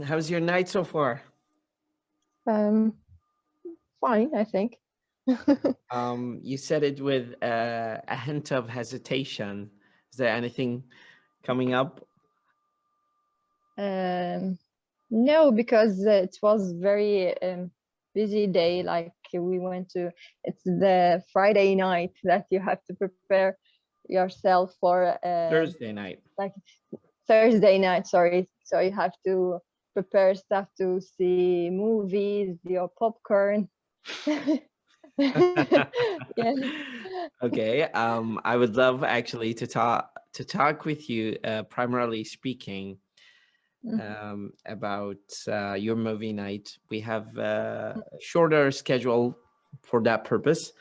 How's your night so far? Um, Fine, I think. You said it with a hint of hesitation. Is there anything coming up? Um, no, because it was very busy day. Like we went to, it's the Friday night that you have to prepare yourself for Thursday night. like Thursday night, sorry. So you have to prepare stuff to see movies, your popcorn. Yeah. Okay. I would love actually to talk with you, primarily speaking, Mhm, about your movie night. We have a shorter schedule for that purpose,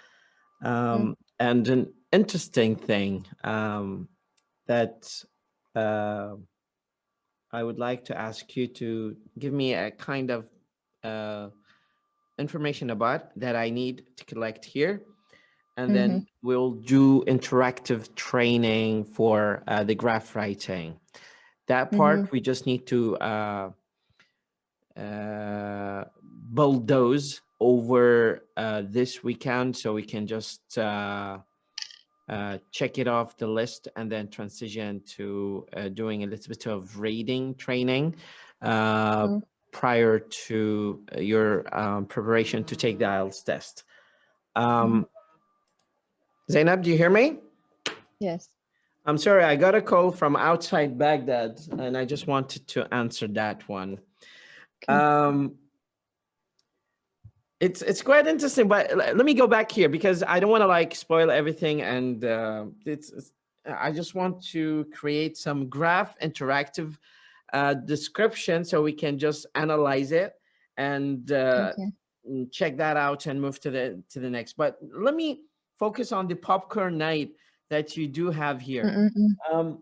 mhm, and an interesting thing that uh, I would like to ask you to give me a kind of uh, information about that I need to collect here, and then mhm, we'll do interactive training for the graph writing. That part mhm, we just need to uh, bulldoze over this weekend, so we can just check it off the list and then transition to doing a little bit of reading training uh, mhm. prior to your preparation to take the IELTS test. Mhm. Um, Zainab, do you hear me? Yes. I'm sorry, I got a call from outside Baghdad, and I just wanted to answer that one. Okay. Um, it's quite interesting, but let me go back here because I don't want to like spoil everything, and I just want to create some graph interactive description so we can just analyze it and Okay. check that out and move to the next. But let me focus on the popcorn night that you do have here. Mm-mm-mm. Um,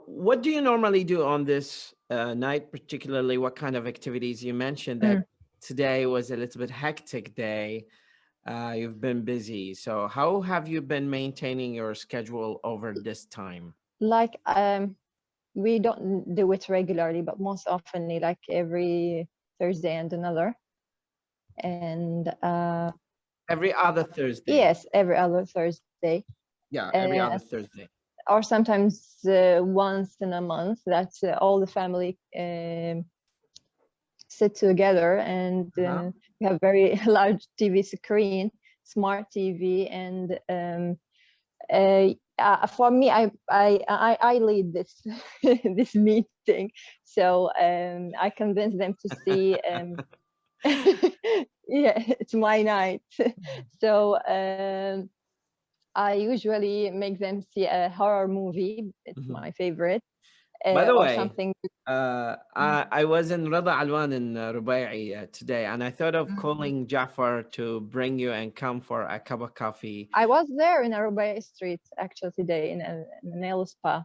what do you normally do on this night, particularly what kind of activities? You mentioned that Mm. today was a little bit hectic day. You've been busy. So how have you been maintaining your schedule over this time? Like we don't do it regularly, but most often like every Thursday and another. And Every other Thursday. yes, every other Thursday. Yeah, every Uh, other Thursday. or sometimes once in a month that all the family sit together and Uh-huh. we have very large TV screen, smart TV, and for me, I lead this this meeting, so I convince them to see. Yeah, it's my night, so I usually make them see a horror movie. It's Mhm. my favorite, By the or way, something. I was in Rada Alwan in Rubai today, and I thought of Mhm. calling Jafar to bring you and come for a cup of coffee. I was there in Arubaya Street actually today in a nail spa.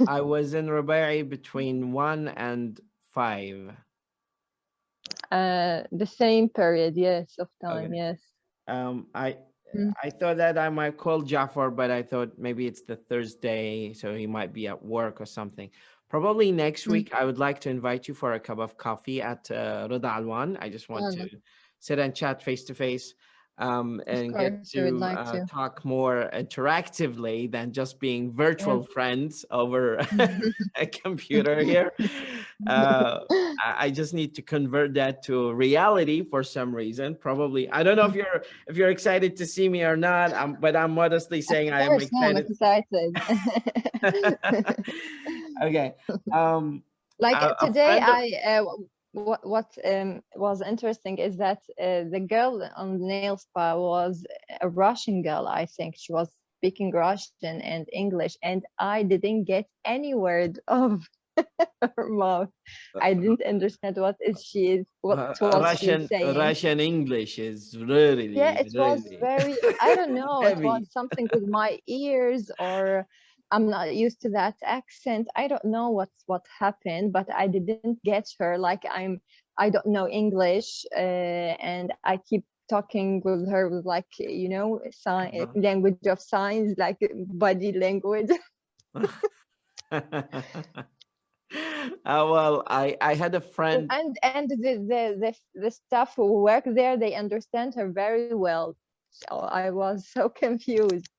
I was in Rubai between 1 and 5. The same period, yes, of time, Okay. yes. Um, I Mm, I thought that I might call Jafar, but I thought maybe it's the Thursday, so he might be at work or something. Probably next mm. week, I would like to invite you for a cup of coffee at Rida Alwan. I just want to Oh, sit and chat face to face, of and get course, we would to like to. talk more interactively than just being Yeah. virtual friends over a computer here. Uh, I just need to convert that to reality for some reason. Probably, I don't know if you're excited to see me or not. But I'm modestly Of saying I am course, no, I'm excited. excited. Okay. Um, Like a today, friend of what was interesting is that the girl on the nail spa was a Russian girl. I think she was speaking Russian and English, and I didn't get any word of her mouth. I didn't understand what was she saying. Russian English is Yeah, really it was really very, I don't know, it heavy. was something with my ears, or I'm not used to that accent. I don't know what happened, but I didn't get her. Like I don't know English, and I keep talking with her with like, language of signs, like body language. Well, I had a friend. And the staff who work there, they understand her very well. So I was so confused.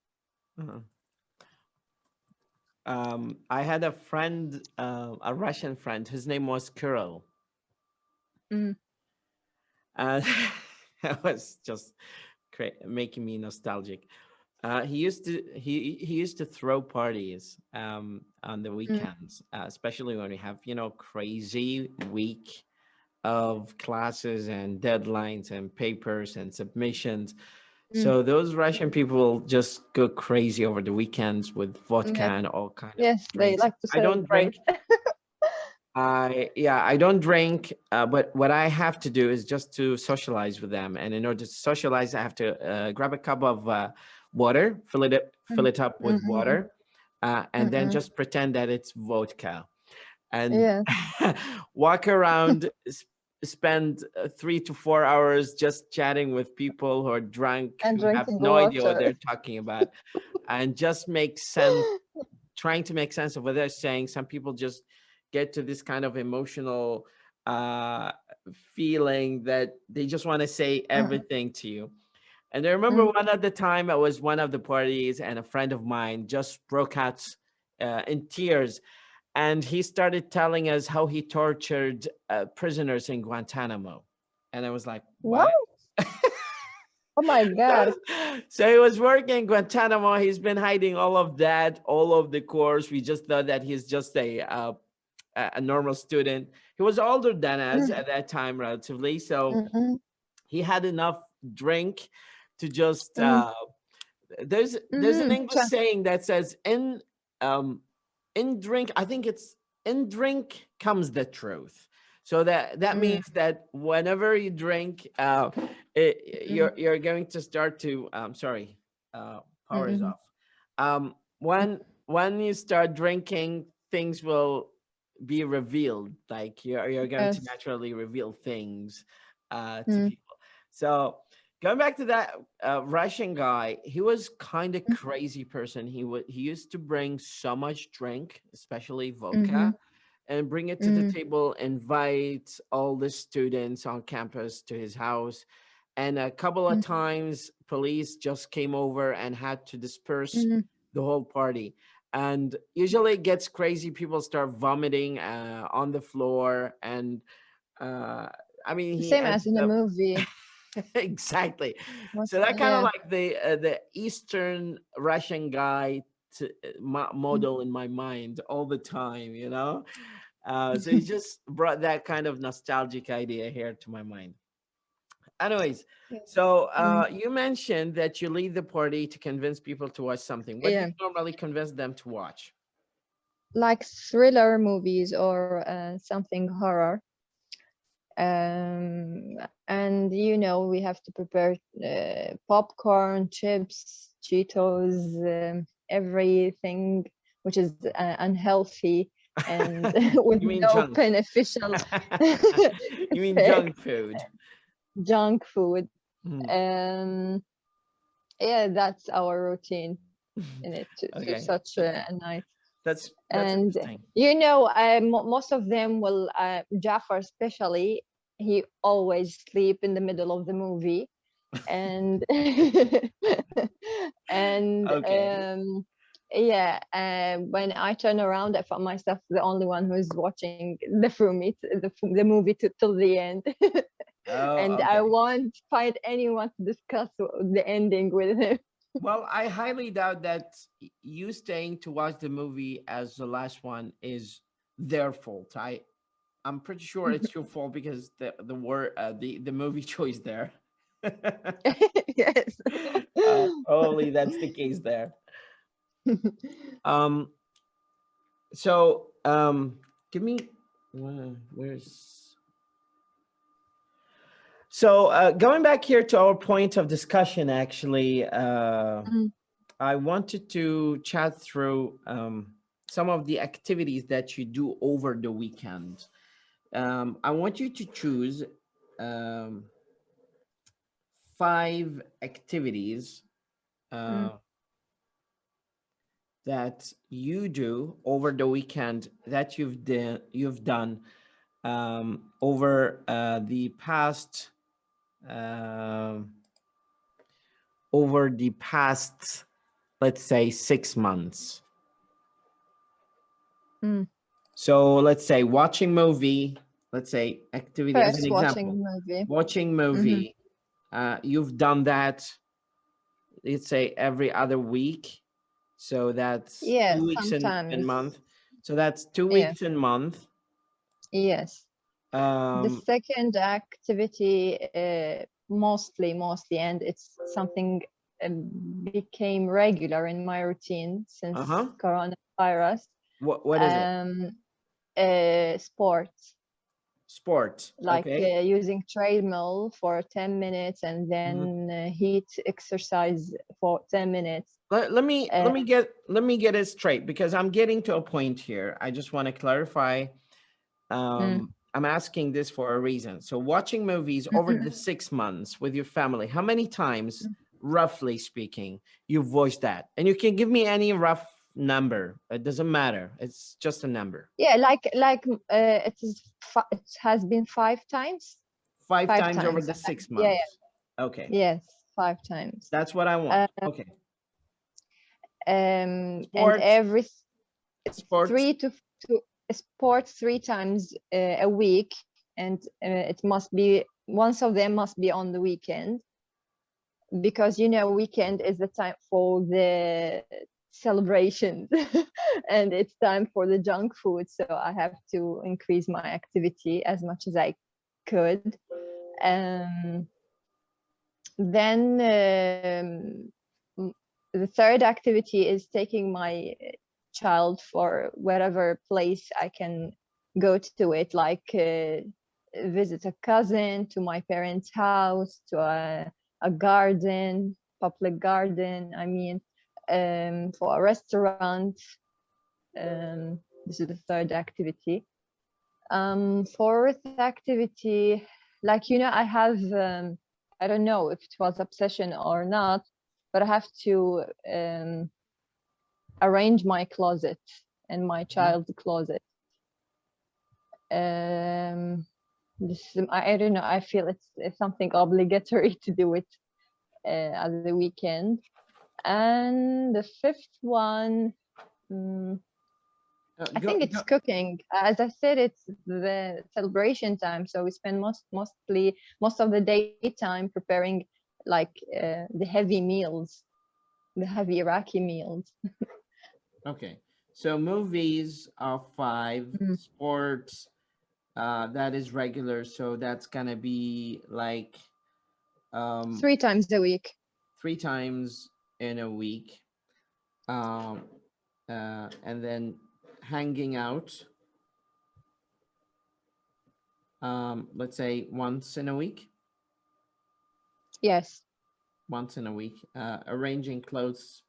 uh, I had a friend, a Russian friend. His name was Kirill, Mm, and that was just making me nostalgic. He used to throw parties on the mm, weekends, especially when we have crazy week of classes and deadlines and papers and submissions. mm. So those Russian people just go crazy over the weekends with vodka Yes, and all kind of yes, they drinks. like to I don't celebrate. drink. I don't drink, but what I have to do is just to socialize with them. And in order to socialize, I have to grab a cup of water, fill Mm, it up with mm, water, and then mm. just pretend that it's vodka and Yes, walk around, spend 3 to 4 hours just chatting with people who are drunk, and who have drinking no idea what water. they're talking about, and just make sense, trying to make sense of what they're saying. Some people just get to this kind of emotional uh, feeling that they just want to say Mm, everything to you. And I remember mm. one at the time, it was one of the parties, and a friend of mine just broke out in tears, and he started telling us how he tortured prisoners in Guantanamo. And I was like, What? what? Oh my God. So he was working in Guantanamo. He's been hiding all of that, all of the course. We just thought that he's just a normal student. He was older than us Mm, at that time, relatively. So mm, mm, he had enough drink to just. mm, There's an mm. English saying that says um, in drink. I think it's in drink comes the truth. So that Mm, means that whenever you drink, mm, you're going to start to. Sorry, power is mm, off. When you start drinking, things will be revealed. Like you're going to yes. naturally reveal things to Mm, people. So going back to that Russian guy, he was kind of mm, crazy person. He used to bring so much drink, especially vodka, mhm, and bring it to the mm, table, invite all the students on campus to his house. And a couple of mm, times, police just came over and had to disperse mhm. the whole party. And usually it gets crazy. People start vomiting on the floor. And uh, I mean, he Same as ended in the up movie. exactly. What's So that kind of yeah. like the Eastern Russian guy Mm. model in my mind all the time, so he just brought that kind of nostalgic idea here to my mind. Anyways, Yeah. so Mm. you mentioned that you lead the party to convince people to watch something. What do you Yeah, normally convince them to watch? like thriller movies or something horror. And we have to prepare popcorn, chips, Cheetos, everything which is unhealthy and with You mean no junk? beneficial You mean effect, junk food? junk food. Hmm. Um, yeah, that's our routine in it to Okay, such a night. that's And interesting. most of them will, Jafar especially, he always sleep in the middle of the movie. And and Okay. yeah, when I turn around, I found myself the only one who is watching the movie till the end. And Oh, I okay. won't find anyone to discuss the ending with him. Well, I highly doubt that you staying to watch the movie as the last one is their fault. I'm pretty sure it's your fault because the word the movie choice there. Yes. Probably that's the case there. Um. So give me where's so going back here to our point of discussion. Actually, Mm, I wanted to chat through some of the activities that you do over the weekend. I want you to choose um, 5 activities mm, uh, that you do over the weekend that you've done over the past um over the past, let's say, 6 months. Mm. So let's say watching movie, let's say activity as an First, example, watching movie. watching Mm-hmm. movie. You've done that, let's say, every other week. So that's Yes, 2 weeks in sometimes. month. So that's two Yeah. weeks in month. Yes. The Um, second activity, mostly, and it's something became regular in my routine since uh-huh. coronavirus. What is it? Um, sports, Sport. like Okay. using treadmill for 10 minutes and Mhm. then heat exercise for 10 minutes. Let me Uh, let me get it straight, because I'm getting to a point here. I just want to clarify. mm, I'm asking this for a reason. So watching movies over mhm. the 6 months with your family, how many times, roughly speaking, you voiced that? And you can give me any rough number. It doesn't matter. It's just a number. Yeah, it has been 5 times. Five Five times over times. the six Yeah, months. Okay. yeah, yes, 5 times. That's what I want. Uh, Okay. and Sports, every sports. three to sports 3 times a week, and it must be once of them must be on the weekend, because weekend is the time for the celebrations and it's time for the junk food, so I have to increase my activity as much as I could. um, then the third activity is taking my child for whatever place I can go to it, like visit a cousin, to my parents' house, to a garden, public garden, I mean, for a restaurant. This is the third activity. Fourth activity, like, I have, I don't know if it was obsession or not, but I have to arrange my closet and my Mhm. child's closet. Um, I don't know. I feel it's something obligatory to do it at the weekend. And the fifth one, mm, I Go, think it's go. cooking. As I said, it's the celebration time, so we spend most of the daytime preparing, like the heavy meals, the heavy Iraqi meals. Okay. So movies are five, Mm. sports, that is regular. So that's gonna be like um 3 times a week. 3 times in a week. Um and then hanging out, let's say once in a week. Yes, Once in a week. Arranging clothes.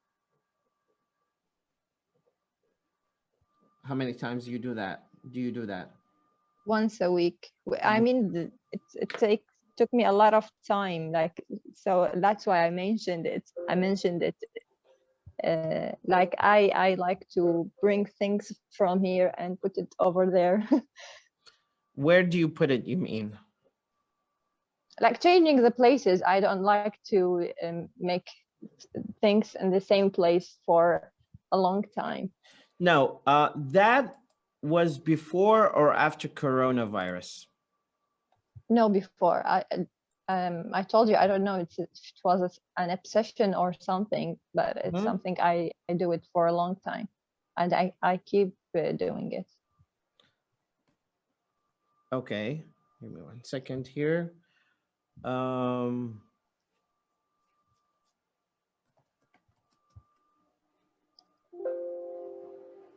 How many times you do that? Do you do that? once a week. I mean, it took me a lot of time, like, so that's why I mentioned it. Like, I like to bring things from here and put it over there. Where do you put it, you mean? Like changing the places. I don't like to make things in the same place for a long time. No, that was before or after coronavirus? No, before I told you, I don't know, it was an obsession or something, but it's Hmm? something I do it for a long time, and I keep doing it. Okay, give me 1 second here. Um,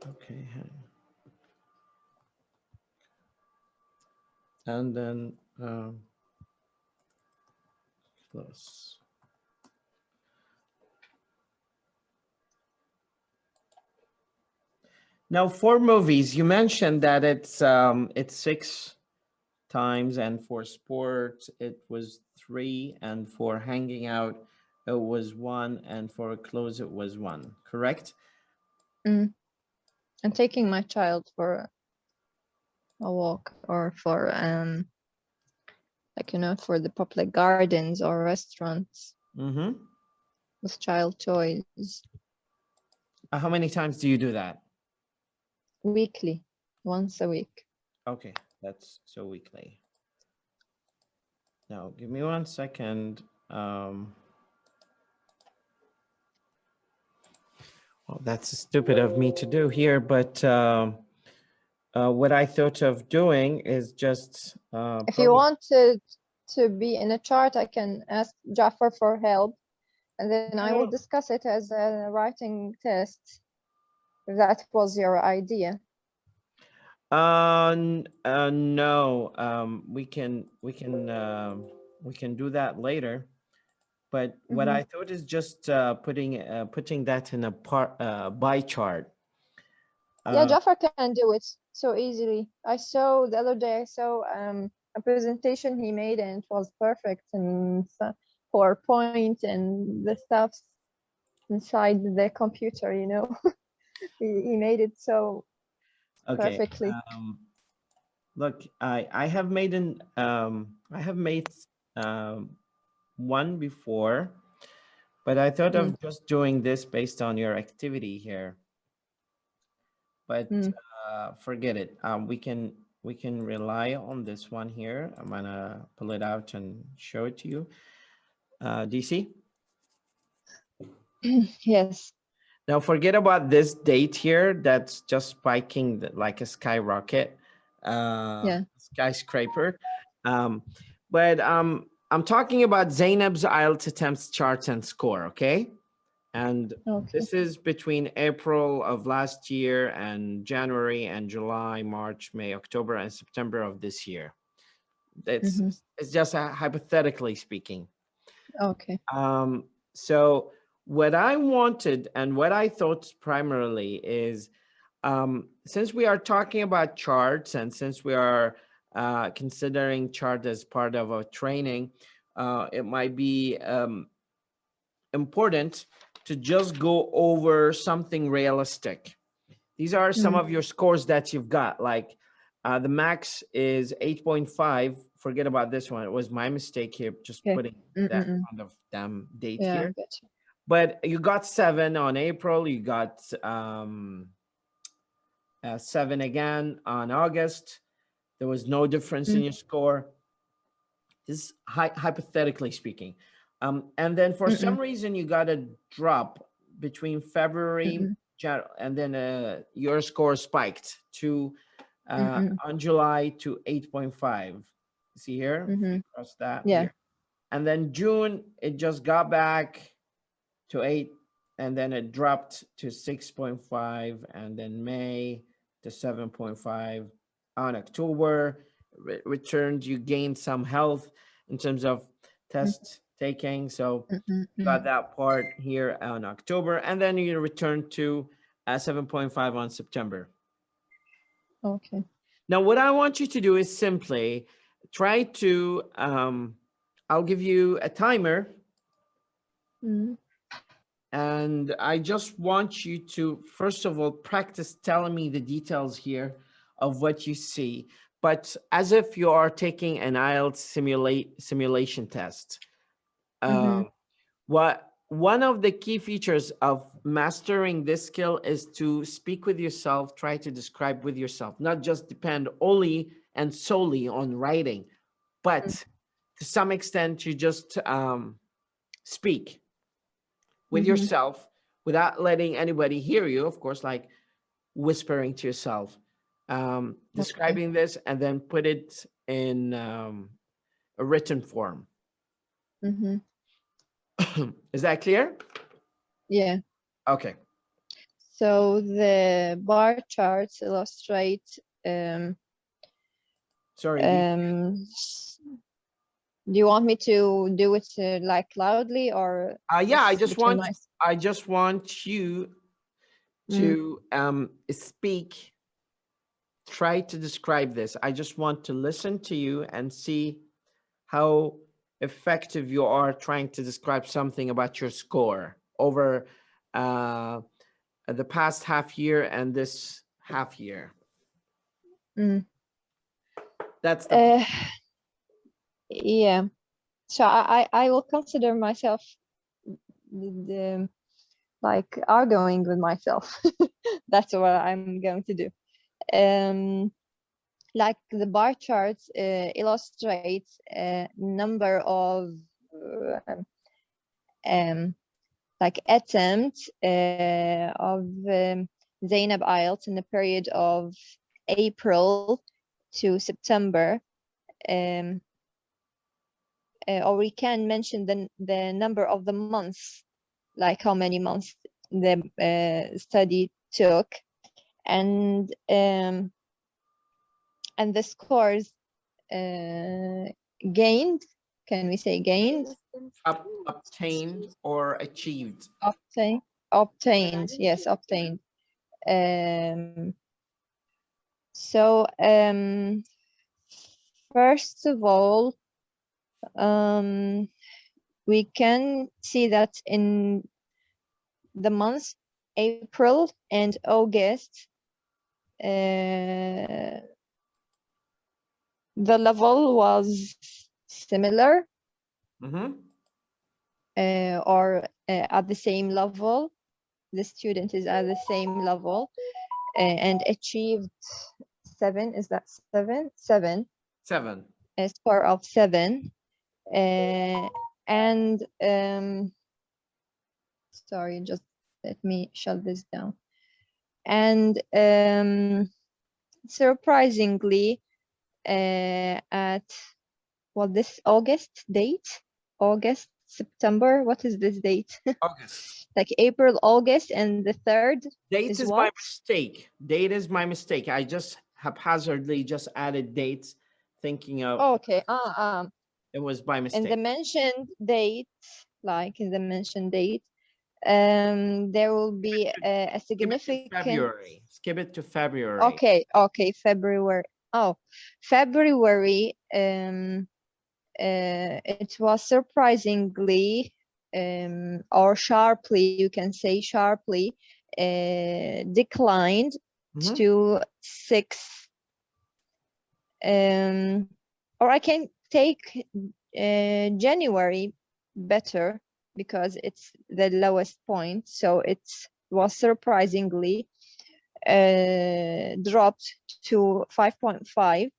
okay, and then close. Now, for movies, you mentioned that it's 6 times, and for sports it was three, and for hanging out it was one, and for clothes it was one. Correct? Mm. And taking my child for a walk, or for like, for the public gardens or restaurants Mm-hmm. with child toys. How many times do you do that? Weekly, once a week. Okay, that's so weekly. Now, give me 1 second. Well, that's stupid of me to do here, but what I thought of doing is just If you want to be in a chart, I can ask Jafar for help, and then I will discuss it as a writing test. If that was your idea. No. We can do that later. But what I thought is just putting that in a pie chart. Yeah, Jafar can do it so easily. I saw the other day, I saw a presentation he made, and it was perfect, and PowerPoint and the stuff inside the computer, he made it so Okay. perfectly. Look, I have made one before, but I thought of just doing this based on your activity here. But forget it. We can rely on this one here. I'm gonna pull it out and show it to you. DC. Yes. Now forget about this date here. That's just spiking like a skyrocket, Yeah. skyscraper. But I'm talking about Zainab's IELTS attempts, charts, and score. Okay. And this is between April of last year and January and July, March, May, October, and September of this year. It's just hypothetically speaking. Okay. So what I wanted and what I thought primarily is, since we are talking about charts and since we are considering chart as part of our training, it might be important to just go over something realistic. These are some of your scores that you've got. Like the max is 8.5. Forget about this one. It was my mistake here, just putting that kind of damn date here. But you got 7 on April. You got 7 again on August. There was no difference in your score. This is hypothetically speaking. And then for some reason, you got a drop between February and then your score spiked to on July to 8.5. See here? Across that. Yeah. Here. And then June, it just got back to 8, and then it dropped to 6.5, and then May to 7.5. On October, returned, you gained some health in terms of test taking. So got that part here on October, and then you return to 7.5 on September. Okay. Now, what I want you to do is simply try to, I'll give you a timer. And I just want you to, first of all, practice telling me the details here of what you see, but as if you are taking an IELTS simulation test. One of the key features of mastering this skill is to speak with yourself, try to describe with yourself, not just depend only and solely on writing, but to some extent you just speak with yourself without letting anybody hear you, of course, like whispering to yourself, describing this, and then put it in a written form. Is that clear? Yeah. Okay. So the bar charts illustrate sorry. Do you want me to do it like loudly, or yeah, I just want you to speak, try to describe this. I just want to listen to you and see how effective you are trying to describe something about your score over the past half year and this half year. That's the yeah. So I will consider myself like arguing with myself. That's what I'm going to do. Like the bar charts illustrates a number of like attempts of Zainab IELTS in the period of April to September. Or we can mention the number of the months, like how many months the study took, and the scores gained. Can we say gained? Obtained or achieved? Obtained. Yes, obtained. So first of all, we can see that in the months April and August, the level was similar, or at the same level. The student is at the same level and achieved 7. Is that 7? 7. 7. A score of 7. And sorry, just let me shut this down. And surprisingly, at this August date, August, September, what is this date? August. Like April, August, and the 3rd date is my mistake. Date is my mistake. I just haphazardly just added dates, thinking of okay. It was by mistake. In the mentioned date, like in the mentioned date, there will be a significant February. Skip it to February. Okay, February. Oh, February. It was surprisingly, or sharply, you can say sharply, declined to 6. Or I can take January better because it's the lowest point. So it was surprisingly dropped to 5.5.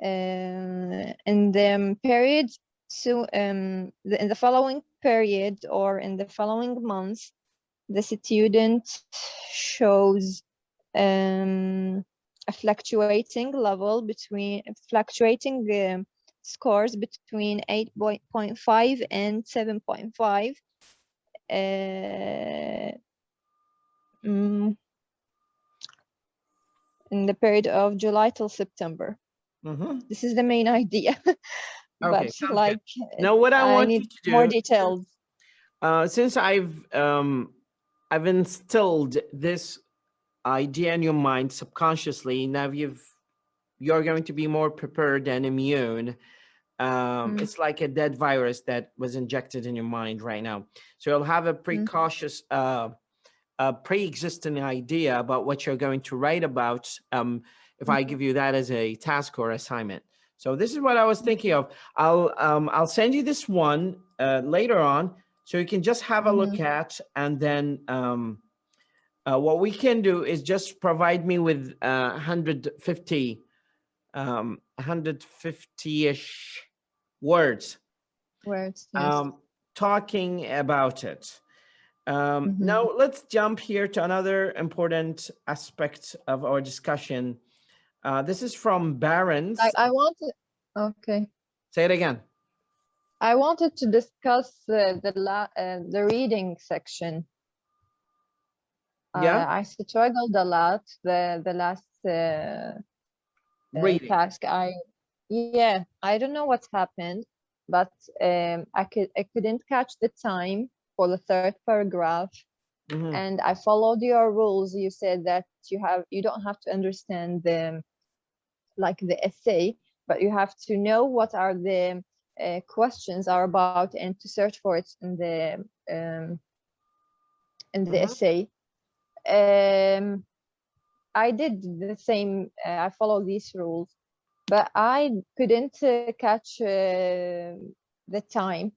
In the period, so in the following period or in the following months, the student shows a fluctuating level between fluctuating scores between 8.5 and 7.5. In the period of July till September. This is the main idea. Okay, but like now what I want need you to do, more details. Since I've instilled this idea in your mind subconsciously, now you're going to be more prepared and immune. It's like a dead virus that was injected in your mind right now. So you'll have a precautious, pre-existing idea about what you're going to write about if I give you that as a task or assignment. So this is what I was thinking of. I'll send you this one later on, so you can just have a look at, and then what we can do is just provide me with 150 150-ish words yes. talking about it. Now let's jump here to another important aspect of our discussion. This is from Barron's. I wanted, okay. Say it again. I wanted to discuss the reading section. Yeah. I struggled a lot the last task. I don't know what happened, but I couldn't catch the time for the 3rd paragraph. And I followed your rules. You said that you don't have to understand the essay, but you have to know what are the questions are about and to search for it in the in the essay. I did the same. I follow these rules, but I couldn't catch the time.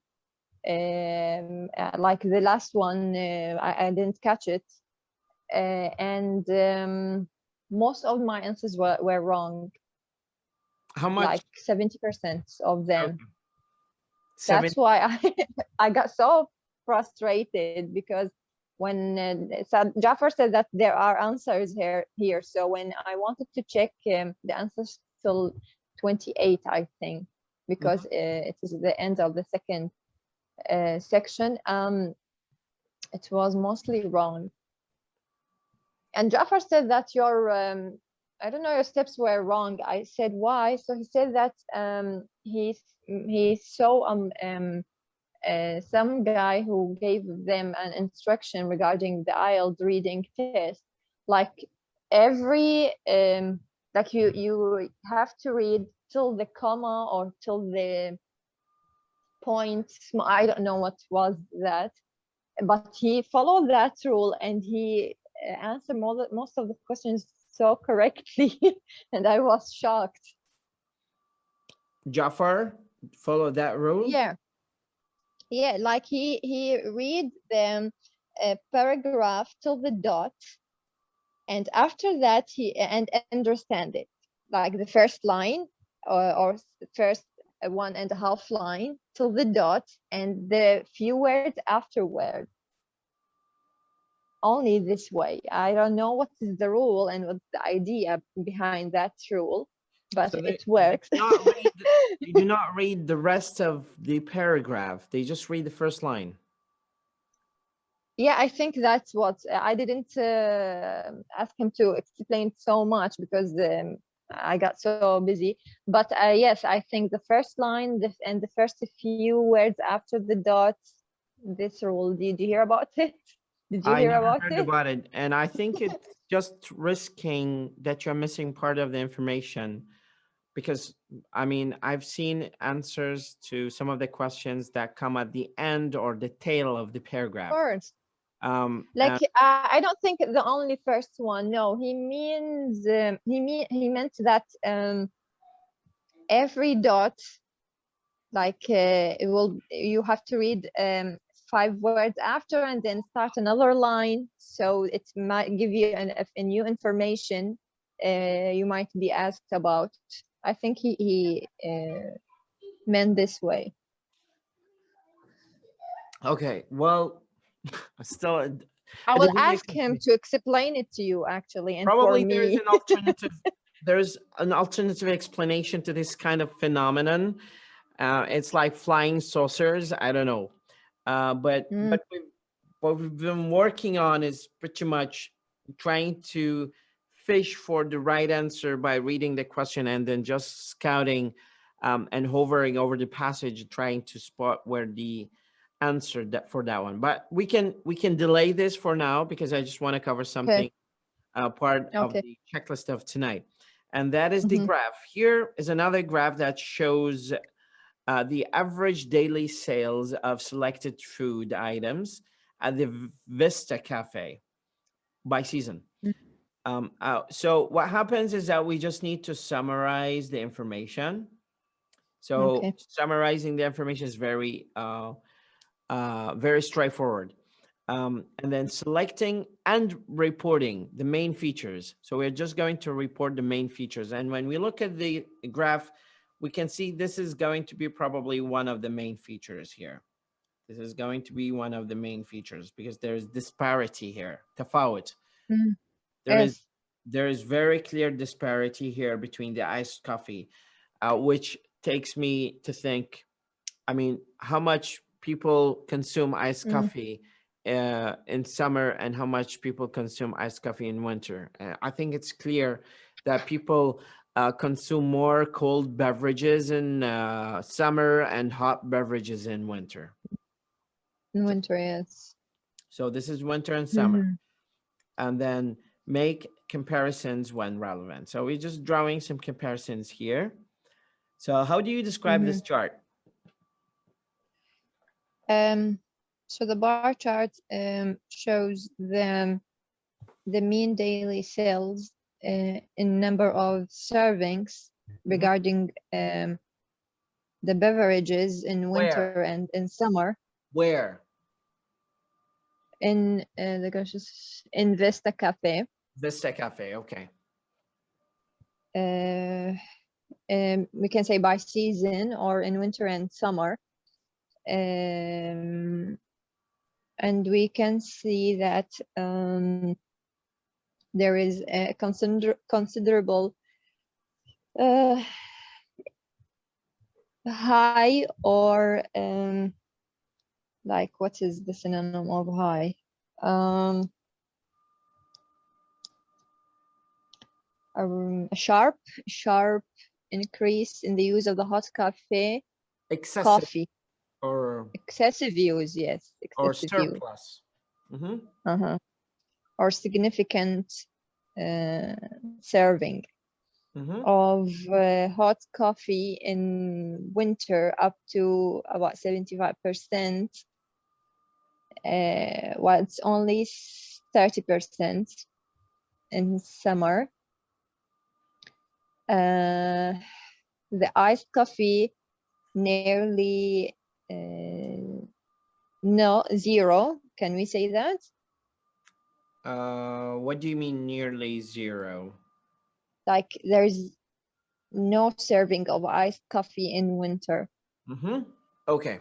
Like the last one, I didn't catch it, and most of my answers were wrong. How much? Like 70% of them. Okay. That's why I got so frustrated, because when Jafar said that there are answers here, so when I wanted to check the answers till 28, I think, because it is the end of the second section, it was mostly wrong. And Jafar said that your I don't know, your steps were wrong. I said why? So he said that he saw some guy who gave them an instruction regarding the IELTS reading test. Like every like you have to read till the comma or till the point. I don't know what was that, but he followed that rule and he answered most of the questions so correctly, and I was shocked. Jafar follow that rule? Yeah, like he read the paragraph till the dot, and after that he and understand it, like the first line or first 1.5 line till the dot, and the few words afterward. Only this way. I don't know what is the rule and what's the idea behind that rule, but So it works. They do not read the rest of the paragraph. They just read the first line. Yeah, I think that's what I didn't ask him to explain so much, because I got so busy. But yes, I think the first line and the first few words after the dot, this rule. Did you hear about it? Did you I hear never about heard it? about it, and I think it's just risking that you're missing part of the information, because I mean, I've seen answers to some of the questions that come at the end or the tail of the paragraph. Of course. Like I don't think the only first one. No, he means he meant that every dot, like it will, you have to read 5 words after and then start another line, so it might give you a new information you might be asked about. I think he meant this way. Okay, well, still, I will ask him to explain it to you, actually, and probably for there is me. an alternative. There's an alternative explanation to this kind of phenomenon. It's like flying saucers. I don't know, but what we've been working on is pretty much trying to fish for the right answer by reading the question and then just scouting and hovering over the passage, trying to spot where the answer that for that one. But we can delay this for now, because I just want to cover something part of the checklist of tonight, and that is the graph. Here is another graph that shows the average daily sales of selected food items at the Vista Cafe by season. So what happens is that we just need to summarize the information. So summarizing the information is very very straightforward. And then selecting and reporting the main features. So we're just going to report the main features. And when we look at the graph, we can see this is going to be probably one of the main features here. This is going to be one of the main features, because there's disparity here, tafawut. There is very clear disparity here between the iced coffee, which takes me to think, I mean, how much people consume iced coffee in summer and how much people consume iced coffee in winter. I think it's clear that people consume more cold beverages in summer and hot beverages in winter. In winter, yes. So this is winter and summer. And then make comparisons when relevant. So we're just drawing some comparisons here. So how do you describe this chart? So the bar chart shows the mean daily sales in number of servings Mhm. regarding the beverages in Where? winter and in summer Where? in in Vista Cafe. Vista Cafe. Okay. We can say by season or in winter and summer. And we can see that there is a considerable uh, high, or like, what is the synonym of high? A sharp increase in the use of the hot Excessive coffee. or Excessive use, yes, excessive use. surplus. Mm-hmm. Or significant serving Mm-hmm. of hot coffee in winter, up to about 75%, while it's only 30% in summer. The iced coffee nearly no zero. Can we say that? What do you mean nearly zero? Like, there's no serving of iced coffee in winter. Mm-hmm. Okay.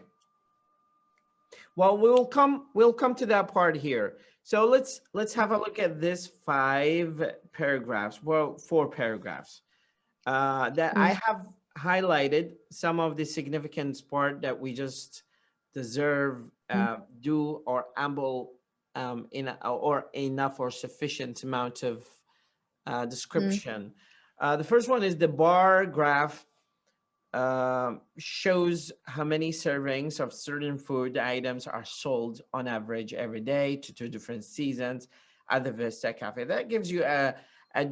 Well, we'll come to that part here. So let's have a look at this 5 paragraphs. Well, 4 paragraphs that I have highlighted some of the significance part that we just deserve, do or ample or enough or sufficient amount of description. The first one is the bar graph shows how many servings of certain food items are sold on average every day to 2 different seasons at the Vista Cafe. That gives you a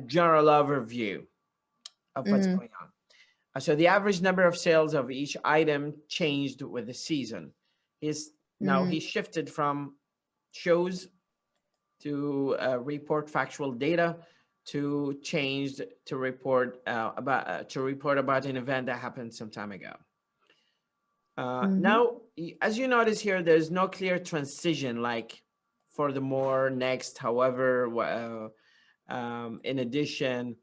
general overview of what's going on. So the average number of sales of each item changed with the season. Now he shifted from shows to report factual data to changed to report about an event that happened some time ago. Now, as you notice here, there's no clear transition, like for the more, next, however, in addition,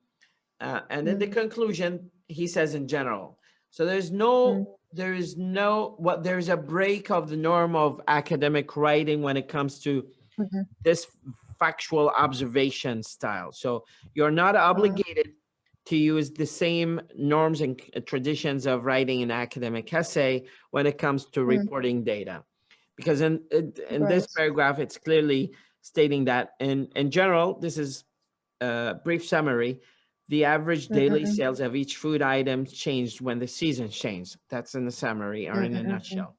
and in the conclusion, he says in general. So there's a break of the norm of academic writing when it comes to this factual observation style. So you're not obligated to use the same norms and traditions of writing an academic essay when it comes to reporting data. Because in this paragraph, it's clearly stating that in general, this is a brief summary, the average daily sales of each food item changed when the season changed. That's in the summary or in a nutshell.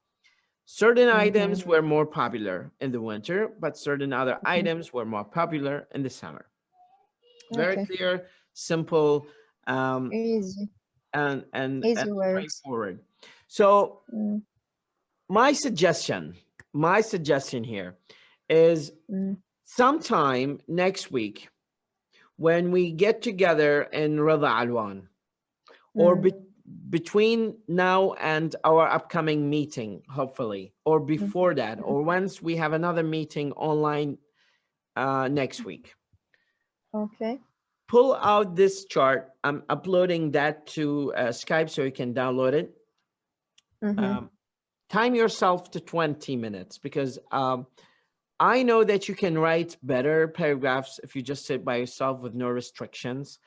Certain items were more popular in the winter, but certain other items were more popular in the summer. Very clear, simple, Easy and words. straightforward. So my suggestion here is sometime next week when we get together in Rada Alwan, or between now and our upcoming meeting, hopefully, or before that, or once we have another meeting online next week. Okay. Pull out this chart. I'm uploading that to Skype so you can download it. Time yourself to 20 minutes because I know that you can write better paragraphs if you just sit by yourself with no restrictions.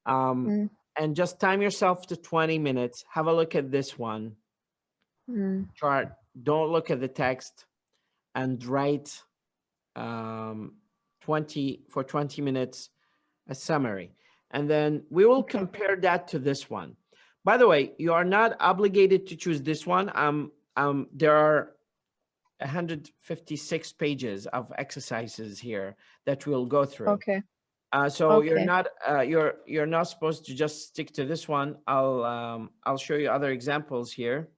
And just time yourself to 20 minutes. Have a look at this one chart. Don't look at the text and write 20 minutes a summary. And then we will compare that to this one. By the way, you are not obligated to choose this one. There are 156 pages of exercises here that we'll go through. Okay. So you're not supposed to just stick to this one. I'll show you other examples here.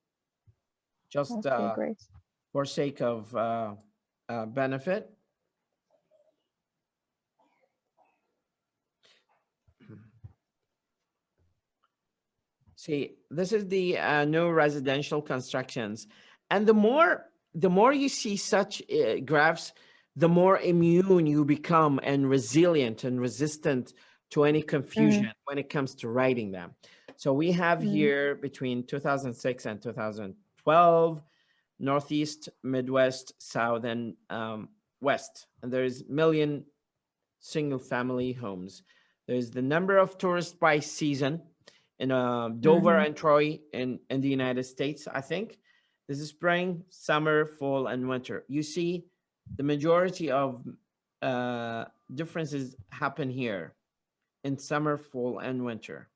Just great. for sake of benefit. See, this is the new residential constructions. And the more you see such graphs, the more immune you become and resilient and resistant to any confusion when it comes to writing them. So we have here between 2006 and 2012, Northeast, Midwest, South, and West. And there's million single family homes. There's the number of tourists by season in Dover and Troy in the United States, I think. This is spring, summer, fall, and winter. You see the majority of differences happen here in summer, fall, and winter.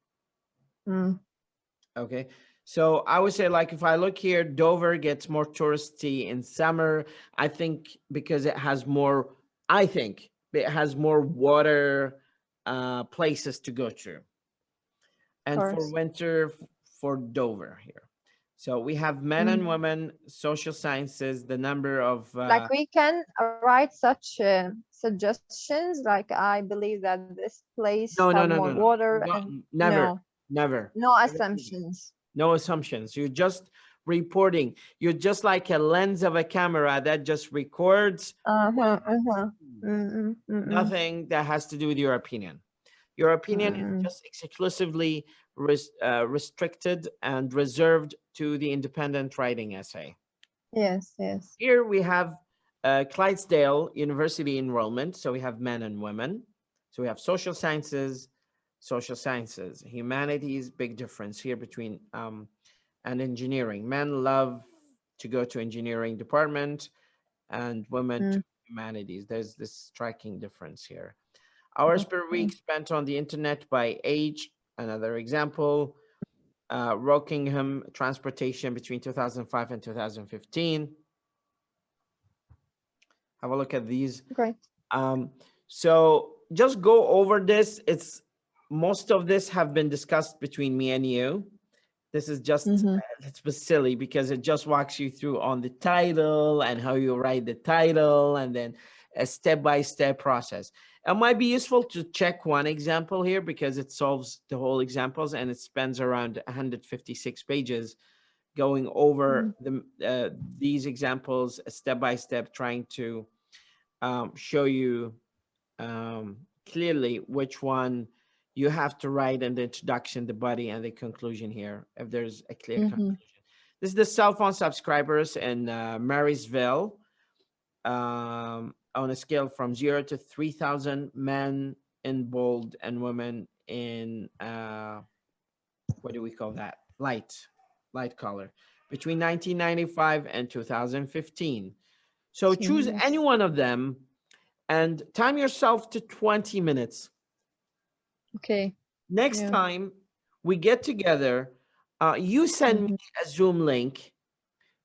Okay. So I would say, like, if I look here, Dover gets more touristy in summer. I think because it has more, I think it has more water places to go to. And for winter, for Dover here. So we have men and women, social sciences, the number of... like we can write such suggestions, like I believe that this place have more water. And never. No assumptions. No assumptions. You're just reporting. You're just like a lens of a camera that just records nothing that has to do with your opinion. Your opinion is just exclusively restricted and reserved to the independent writing essay. Yes, yes. Here we have Clydesdale University enrollment. So we have men and women. So we have social sciences, humanities, big difference here between and engineering. Men love to go to engineering department and women to humanities. There's this striking difference here. Hours per week spent on the internet by age, another example. Rockingham transportation between 2005 and 2015. Have a look at these. Great. So just go over this. Most of this have been discussed between me and you. This is just, it's silly because it just walks you through on the title and how you write the title and then a step-by-step process. It might be useful to check one example here because it solves the whole examples and it spends around 156 pages going over these examples step-by-step, trying to show you clearly which one you have to write in the introduction, the body, and the conclusion here, if there's a clear conclusion. This is the cell phone subscribers in Marysville. On a scale from 0 to 3,000, men in bold and women in, what do we call that? Light color, between 1995 and 2015. So choose any one of them and time yourself to 20 minutes. Okay. Next time we get together, you send me a Zoom link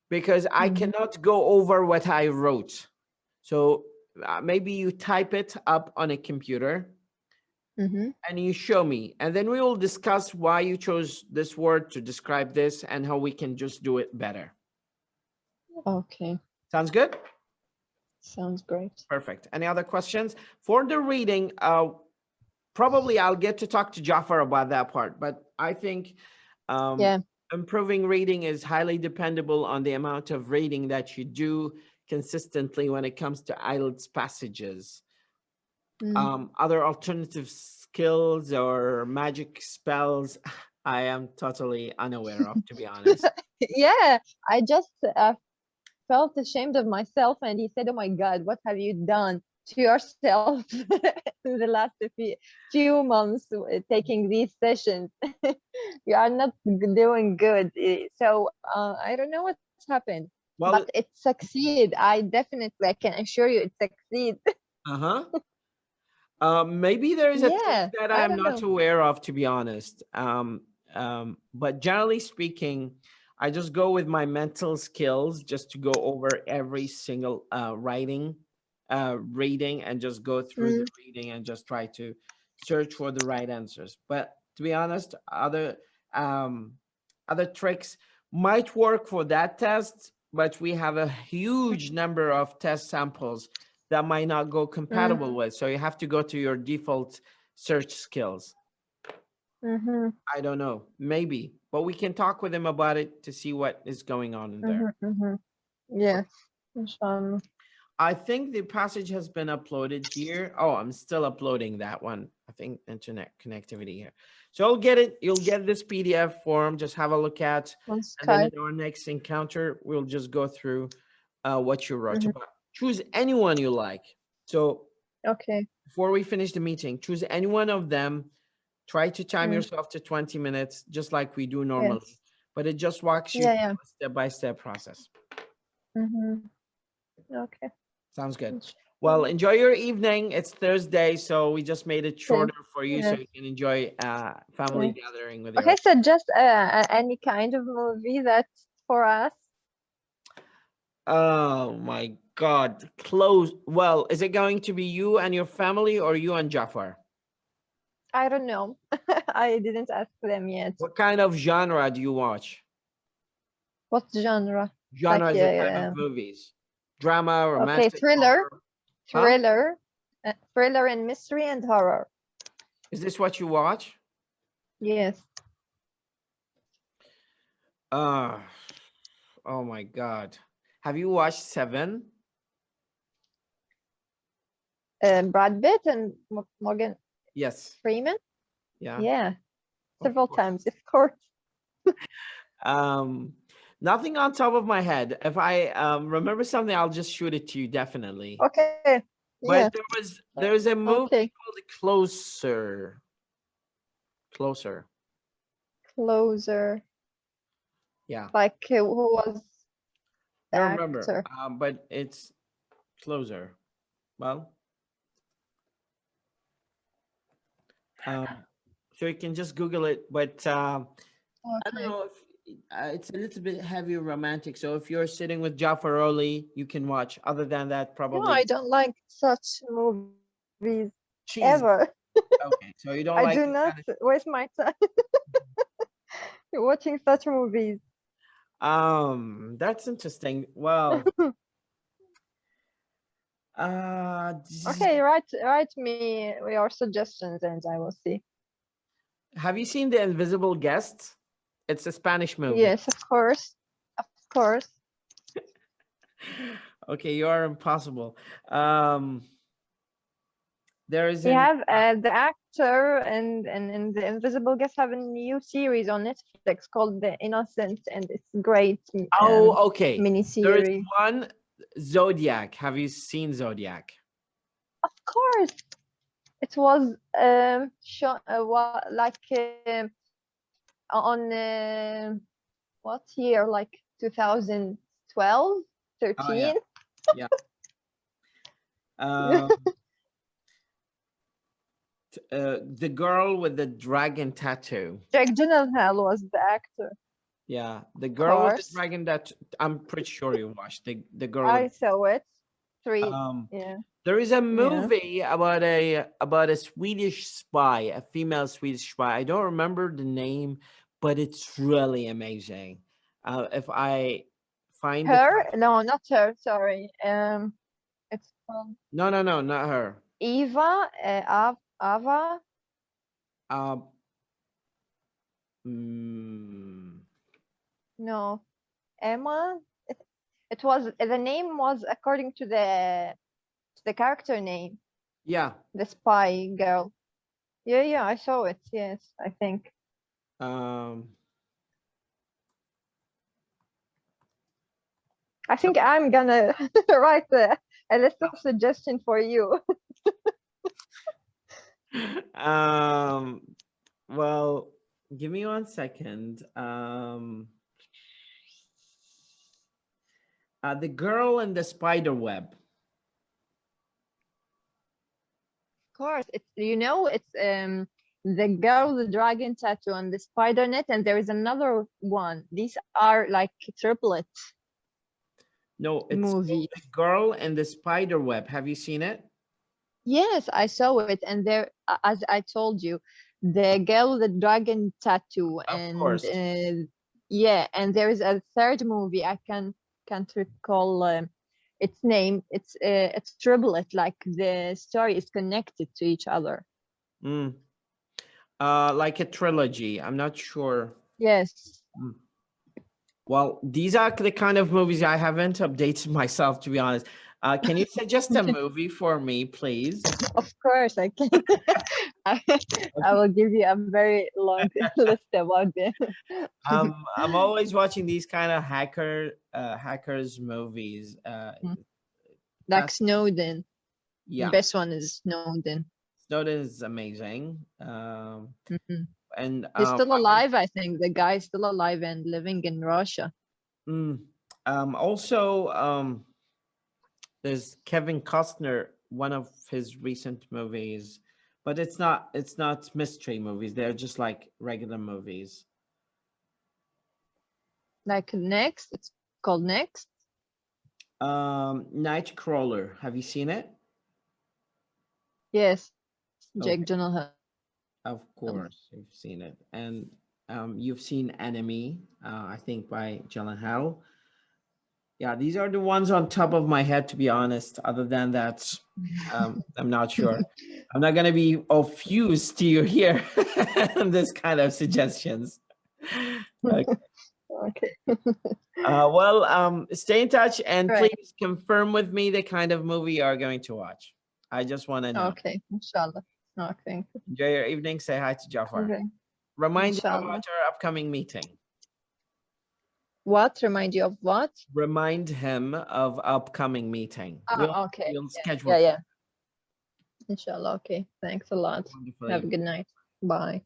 because I cannot go over what I wrote. So maybe you type it up on a computer and you show me, and then we will discuss why you chose this word to describe this and how we can just do it better. Okay. Sounds good? Sounds great. Perfect. Any other questions? For the reading, probably I'll get to talk to Jafar about that part, but I think improving reading is highly dependable on the amount of reading that you do consistently when it comes to IELTS passages. Other alternative skills or magic spells, I am totally unaware of, to be honest. Yeah, I just felt ashamed of myself, and he said, "Oh my God, what have you done to yourself in the last few months taking these sessions? You are not doing good." So I don't know what's happened, but it succeed. I can assure you it succeed. Maybe there is a trick that I'm not aware of, to be honest. But generally speaking, I just go with my mental skills just to go over every single reading and just go through the reading and just try to search for the right answers. But to be honest, other tricks might work for that test, but we have a huge number of test samples that might not go compatible with. So you have to go to your default search skills. Mm-hmm. I don't know, maybe, but we can talk with him about it to see what is going on in there. Mm-hmm. Mm-hmm. Yes, inshallah. I think the passage has been uploaded here. Oh, I'm still uploading that one. I think internet connectivity here. So I'll get it. You'll get this PDF form. Just have a look at, On and then in Skype. our next encounter, we'll just go through what you wrote Mm-hmm. about. Choose anyone you like. So Okay. before we finish the meeting, choose any one of them. Try to time Mm. yourself to 20 minutes, just like we do normally. Yes. But it just walks you Yeah, through yeah. a step-by-step process. Mm-hmm. Okay. Sounds good. Inshallah. Well, enjoy your evening. It's Thursday, so we just made it Okay. shorter for you so Yes. you can enjoy family Okay. gathering with your. Okay, so just any kind of movie that's for us. Oh my God. Close. Well, is it going to be you and your family or you and Jafar? I don't know. I didn't ask them yet. What kind of genre do you watch? What genre? Genre Like is a type of movies. Drama, okay, romantic, thriller, horror. Huh? thriller, thriller and mystery and horror. Is this what you watch? Yes. Uh, oh my God. Have you watched Seven? Brad Pitt and Morgan Yes. Freeman. Yeah. Yeah, Of several course. times, of course. Nothing on top of my head. If I remember something, I'll just shoot it to you definitely. Okay. Yeah. But there's a movie Okay. called Closer. Closer. Closer. Yeah. Like who was I the don't remember. actor? But it's Closer. Well, so you can just Google it. But I don't Okay. know if it's a little bit heavy romantic. So if you're sitting with Jafar Ali, you can watch. Other than that, No, probably I don't like such movies cheesy. ever. Okay, so you don't I like do this not kind of. waste my time watching such movies. That's interesting. Well, Okay, write me your suggestions and I will see. have you seen The Invisible Guest? It's a Spanish movie. Yes, of course. Of course. Okay, you are impossible. There is We an have the actor and the Invisible Guest have a new series on Netflix called The Innocent, and it's great. okay. Mini There is series. one Zodiac. Have you seen Zodiac? Of course, it was shown like on what year? Like 2012, 13. Oh yeah, yeah. Um, the girl with the dragon tattoo. Jake Gyllenhaal was the actor. Yeah, the Of girl with the course, dragon that I'm pretty sure you watched. The girl I with saw it. Three. Yeah. there is a Yeah. movie about a Swedish spy, a female Swedish spy. I don't remember the name, but it's really amazing. If I find the Her? No, not her. Sorry. It's called no, not her. Eva. Ava. Um, mm, No, Emma. It was the name was according to the character name, yeah. the spy girl. Yeah, yeah, I saw it. Yes, I think. I think I'm gonna write a list of suggestions for you. Well, give me 1 second. The girl in the spider web. Of course, it's it's the girl with the dragon tattoo and the spider net, and there is another one. These are like triplets. No, it's Movie. The girl in the spider web. Have you seen it? Yes, I saw it, and there, as I told you, the girl with the dragon tattoo, Of and course. yeah, and there is a third movie. I can can't recall its name. It's a triplet, like the story is connected to each other. Mm. Like a trilogy. I'm not sure. Yes. Mm. Well, these are the kind of movies I haven't updated myself, to be honest. Can you suggest a movie for me, please? Of course, I can. I, I will give you a very long list about them. I'm always watching these kind of hackers movies. Like That's, Snowden. The yeah, best one is Snowden. Snowden is amazing. Mhm. And He's still alive, I think. The guy is still alive and living in Russia. Also, there's Kevin Costner, one of his recent movies, but it's not mystery movies. They're just like regular movies. Like Next, it's called Next. Nightcrawler. Have you seen it? Yes, Okay, Jake Gyllenhaal. of course you've seen it, and you've seen Enemy, I think by Gyllenhaal. Yeah, these are the ones on top of my head, to be honest. Other than that, I'm not sure. I'm not gonna be of use to you here. This kind of suggestions. Okay. Okay. Well, stay in touch and Right. please confirm with me the kind of movie you are going to watch. I just want to know. Okay. Inshallah. Okay. Enjoy your evening. Say hi to Jafar. Okay. Remind him Inshallah. about our upcoming meeting. What? Remind you of what? Remind him of upcoming meeting. Oh, okay. We'll Yeah. schedule. Yeah. Yeah. Inshallah. Okay. Thanks a lot. Wonderful Have a evening. good night. Bye.